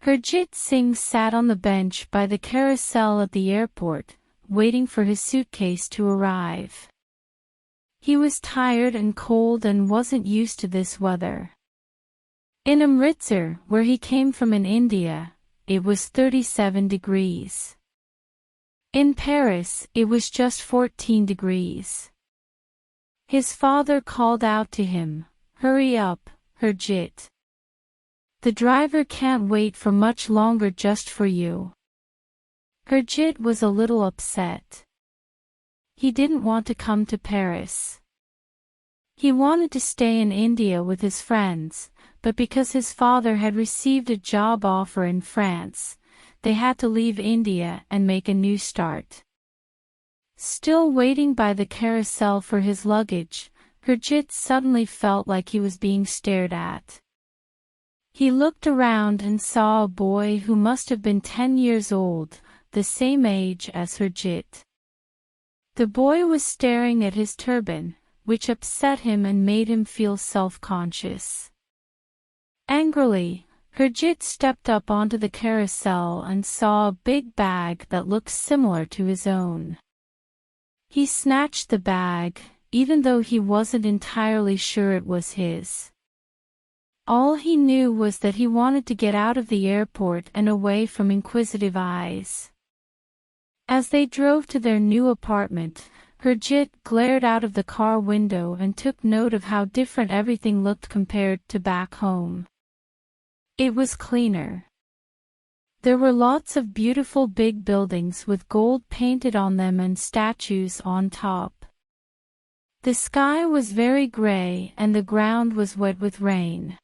Harjit Singh sat on the bench by the carousel at the airport, waiting for his suitcase to arrive. He was tired and cold and wasn't used to this weather. In Amritsar, where he came from in India, it was 37 degrees. In Paris, it was just 14 degrees. His father called out to him, "Hurry up, Harjit. The driver can't wait for much longer just for you." Harjit was a little upset. He didn't want to come to Paris. He wanted to stay in India with his friends, but because his father had received a job offer in France, they had to leave India and make a new start. Still waiting by the carousel for his luggage, Harjit suddenly felt like he was being stared at. He looked around and saw a boy who must have been 10 years old, the same age as Harjit. The boy was staring at his turban, which upset him and made him feel self-conscious. Angrily, Harjit stepped up onto the carousel and saw a big bag that looked similar to his own. He snatched the bag, even though he wasn't entirely sure it was his. All he knew was that he wanted to get out of the airport and away from inquisitive eyes. As they drove to their new apartment, Harjit glared out of the car window and took note of how different everything looked compared to back home. It was cleaner. There were lots of beautiful big buildings with gold painted on them and statues on top. The sky was very gray and the ground was wet with rain.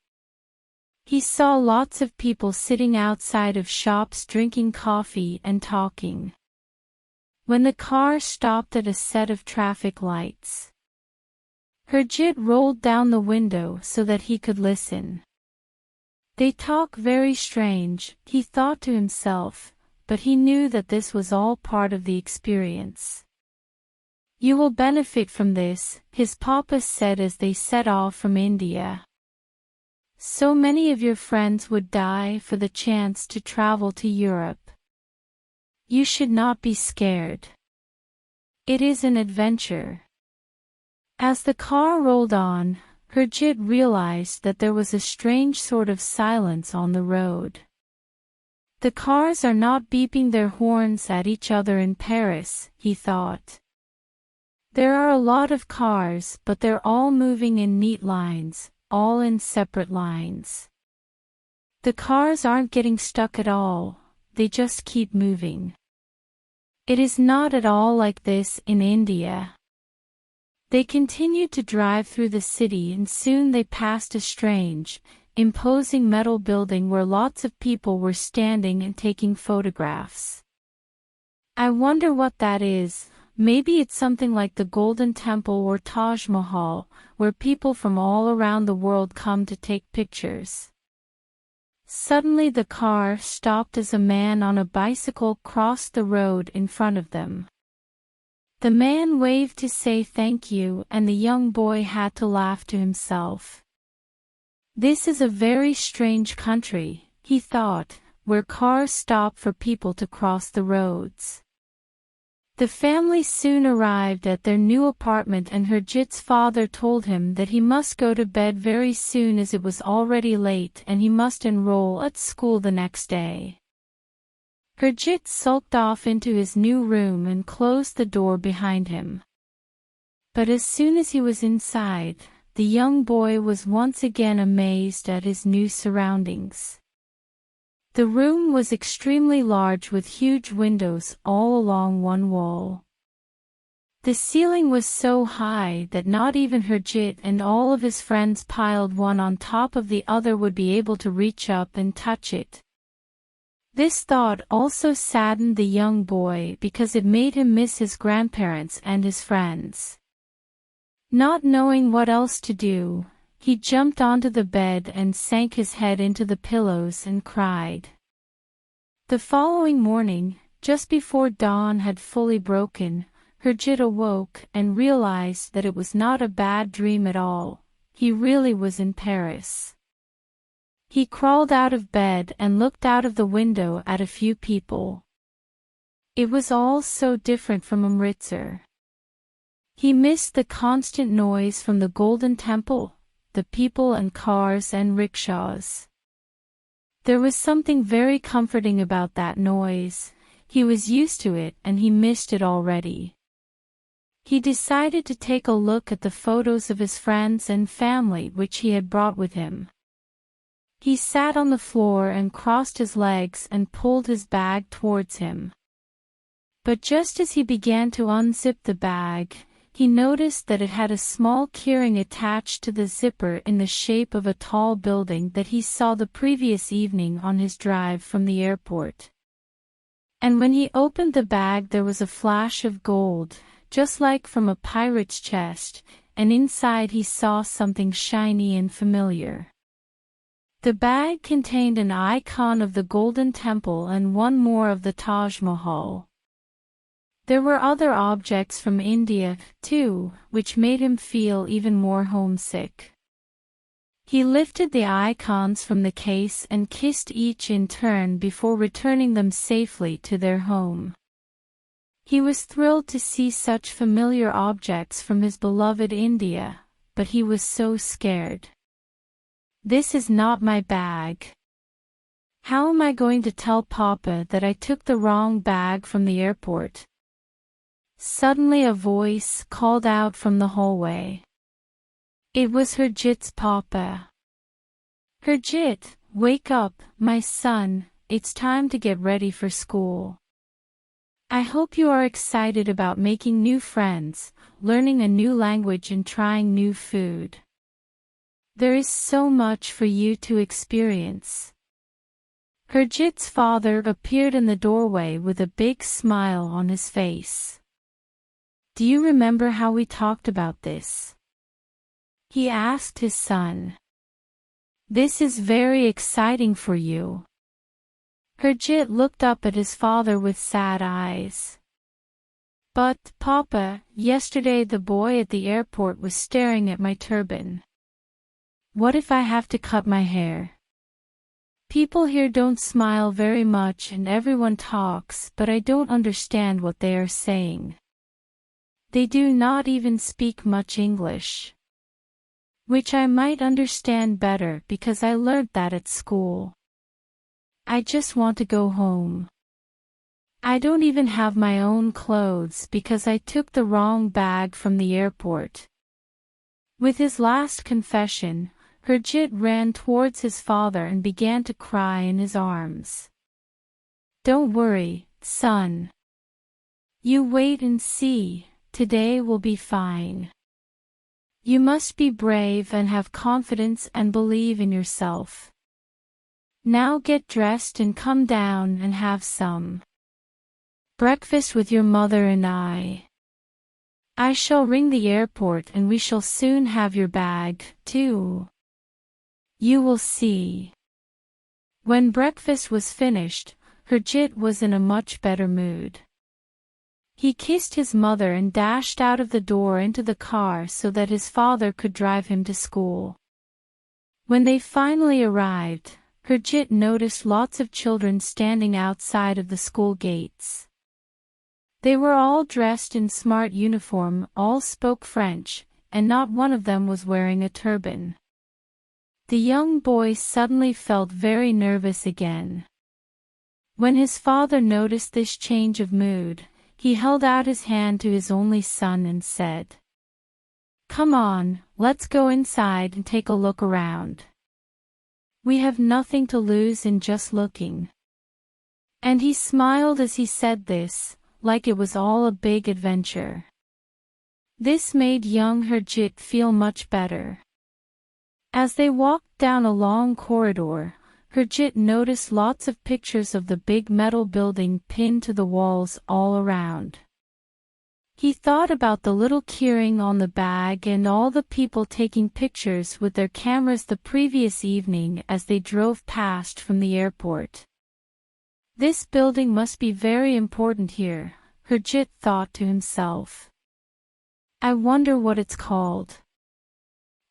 He saw lots of people sitting outside of shops drinking coffee and talking. When the car stopped at a set of traffic lights, Harjit rolled down the window so that he could listen. They talk very strange, he thought to himself, but he knew that this was all part of the experience. "You will benefit from this," his papa said as they set off from India. "So many of your friends would die for the chance to travel to Europe. You should not be scared. It is an adventure." As the car rolled on, Harjit realized that there was a strange sort of silence on the road. The cars are not beeping their horns at each other in Paris, he thought. There are a lot of cars, but they're all moving in neat lines, all in separate lines. The cars aren't getting stuck at all, they just keep moving. It is not at all like this in India. They continued to drive through the city and soon they passed a strange, imposing metal building where lots of people were standing and taking photographs. "I wonder what that is. Maybe it's something like the Golden Temple or Taj Mahal, where people from all around the world come to take pictures." Suddenly the car stopped as a man on a bicycle crossed the road in front of them. The man waved to say thank you and the young boy had to laugh to himself. This is a very strange country, he thought, where cars stop for people to cross the roads. The family soon arrived at their new apartment and Harjit's father told him that he must go to bed very soon as it was already late and he must enroll at school the next day. Harjit sulked off into his new room and closed the door behind him. But as soon as he was inside, the young boy was once again amazed at his new surroundings. The room was extremely large with huge windows all along one wall. The ceiling was so high that not even Harjit and all of his friends piled one on top of the other would be able to reach up and touch it. This thought also saddened the young boy because it made him miss his grandparents and his friends. Not knowing what else to do, he jumped onto the bed and sank his head into the pillows and cried. The following morning, just before dawn had fully broken, Harjit awoke and realized that it was not a bad dream at all. He really was in Paris. He crawled out of bed and looked out of the window at a few people. It was all so different from Amritsar. He missed the constant noise from the Golden Temple, the people and cars and rickshaws. There was something very comforting about that noise. He was used to it and he missed it already. He decided to take a look at the photos of his friends and family which he had brought with him. He sat on the floor and crossed his legs and pulled his bag towards him. But just as he began to unzip the bag, he noticed that it had a small keyring attached to the zipper in the shape of a tall building that he saw the previous evening on his drive from the airport. And when he opened the bag there was a flash of gold, just like from a pirate's chest, and inside he saw something shiny and familiar. The bag contained an icon of the Golden Temple and one more of the Taj Mahal. There were other objects from India, too, which made him feel even more homesick. He lifted the icons from the case and kissed each in turn before returning them safely to their home. He was thrilled to see such familiar objects from his beloved India, but he was so scared. This is not my bag. How am I going to tell Papa that I took the wrong bag from the airport? Suddenly a voice called out from the hallway. It was Harjit's papa. Harjit, wake up, my son, it's time to get ready for school. I hope you are excited about making new friends, learning a new language and trying new food. There is so much for you to experience. Harjit's father appeared in the doorway with a big smile on his face. Do you remember how we talked about this? He asked his son. This is very exciting for you. Harjit looked up at his father with sad eyes. But, Papa, yesterday the boy at the airport was staring at my turban. What if I have to cut my hair? People here don't smile very much and everyone talks, but I don't understand what they are saying. They do not even speak much English. Which I might understand better because I learned that at school. I just want to go home. I don't even have my own clothes because I took the wrong bag from the airport. With his last confession, Harjit ran towards his father and began to cry in his arms. Don't worry, son. You wait and see. Today will be fine. You must be brave and have confidence and believe in yourself. Now get dressed and come down and have some breakfast with your mother and I. I shall ring the airport and we shall soon have your bag, too. You will see. When breakfast was finished, Harjit was in a much better mood. He kissed his mother and dashed out of the door into the car so that his father could drive him to school. When they finally arrived, Harjit noticed lots of children standing outside of the school gates. They were all dressed in smart uniform, all spoke French, and not one of them was wearing a turban. The young boy suddenly felt very nervous again. When his father noticed this change of mood, he held out his hand to his only son and said, Come on, let's go inside and take a look around. We have nothing to lose in just looking. And he smiled as he said this, like it was all a big adventure. This made young Harjit feel much better. As they walked down a long corridor, Harjit noticed lots of pictures of the big metal building pinned to the walls all around. He thought about the little keyring on the bag and all the people taking pictures with their cameras the previous evening as they drove past from the airport. This building must be very important here, Harjit thought to himself. I wonder what it's called.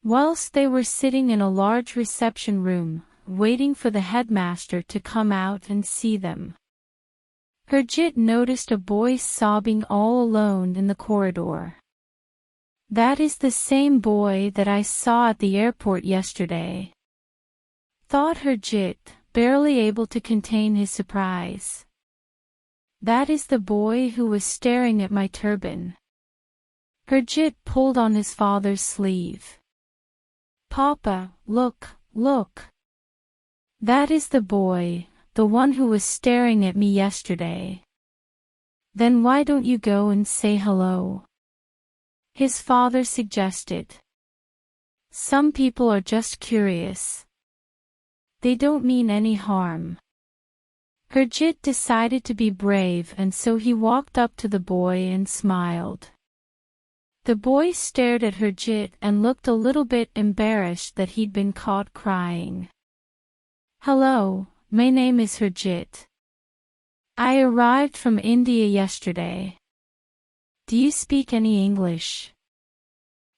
Whilst they were sitting in a large reception room, waiting for the headmaster to come out and see them. Harjit noticed a boy sobbing all alone in the corridor. "That is the same boy that I saw at the airport yesterday," thought Harjit, barely able to contain his surprise. "That is the boy who was staring at my turban." Harjit pulled on his father's sleeve. "Papa, look, look. That is the boy, the one who was staring at me yesterday." "Then why don't you go and say hello?" his father suggested. "Some people are just curious. They don't mean any harm." Harjit decided to be brave, and so he walked up to the boy and smiled. The boy stared at Harjit and looked a little bit embarrassed that he'd been caught crying. "Hello, my name is Harjit. I arrived from India yesterday. Do you speak any English?"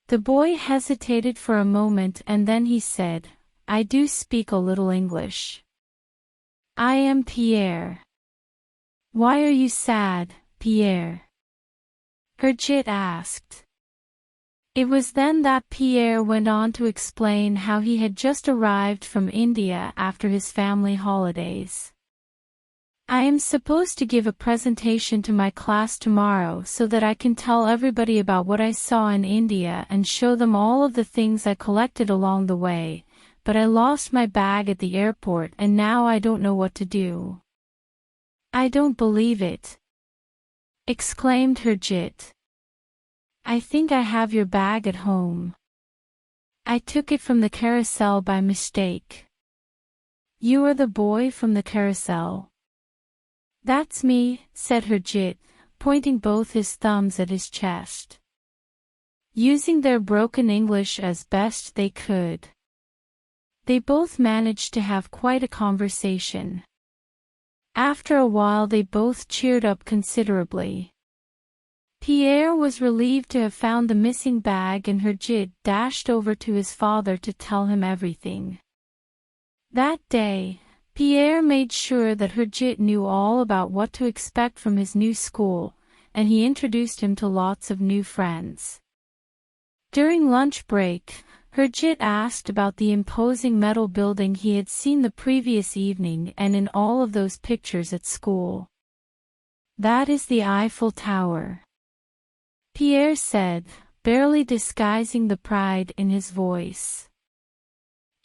The boy hesitated for a moment and then he said, "I do speak a little English. I am Pierre." "Why are you sad, Pierre?" Harjit asked. It was then that Pierre went on to explain how he had just arrived from India after his family holidays. "I am supposed to give a presentation to my class tomorrow so that I can tell everybody about what I saw in India and show them all of the things I collected along the way, but I lost my bag at the airport and now I don't know what to do." "I don't believe it," exclaimed Harjit. "I think I have your bag at home. I took it from the carousel by mistake." "You are the boy from the carousel?" "That's me," said Harjit, pointing both his thumbs at his chest. Using their broken English as best they could, they both managed to have quite a conversation. After a while they both cheered up considerably. Pierre was relieved to have found the missing bag and Harjit dashed over to his father to tell him everything. That day, Pierre made sure that Harjit knew all about what to expect from his new school, and he introduced him to lots of new friends. During lunch break, Harjit asked about the imposing metal building he had seen the previous evening and in all of those pictures at school. "That is the Eiffel Tower," Pierre said, barely disguising the pride in his voice.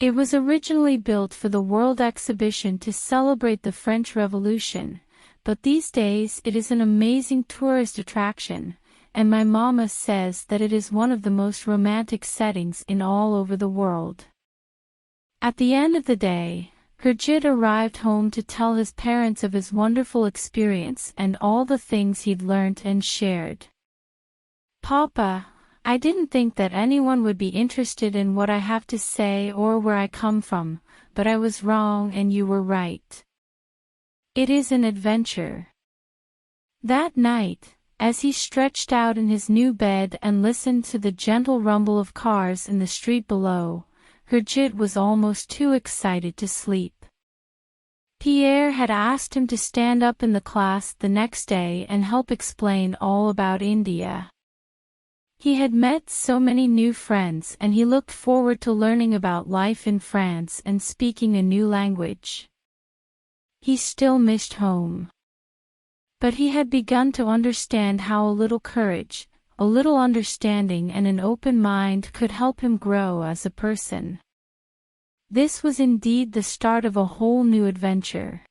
"It was originally built for the World Exhibition to celebrate the French Revolution, but these days it is an amazing tourist attraction, and my mama says that it is one of the most romantic settings in all over the world." At the end of the day, Harjit arrived home to tell his parents of his wonderful experience and all the things he'd learned and shared. "Papa, I didn't think that anyone would be interested in what I have to say or where I come from, but I was wrong and you were right. It is an adventure." That night, as he stretched out in his new bed and listened to the gentle rumble of cars in the street below, Harjit was almost too excited to sleep. Pierre had asked him to stand up in the class the next day and help explain all about India. He had met so many new friends and he looked forward to learning about life in France and speaking a new language. He still missed home. But he had begun to understand how a little courage, a little understanding and an open mind could help him grow as a person. This was indeed the start of a whole new adventure.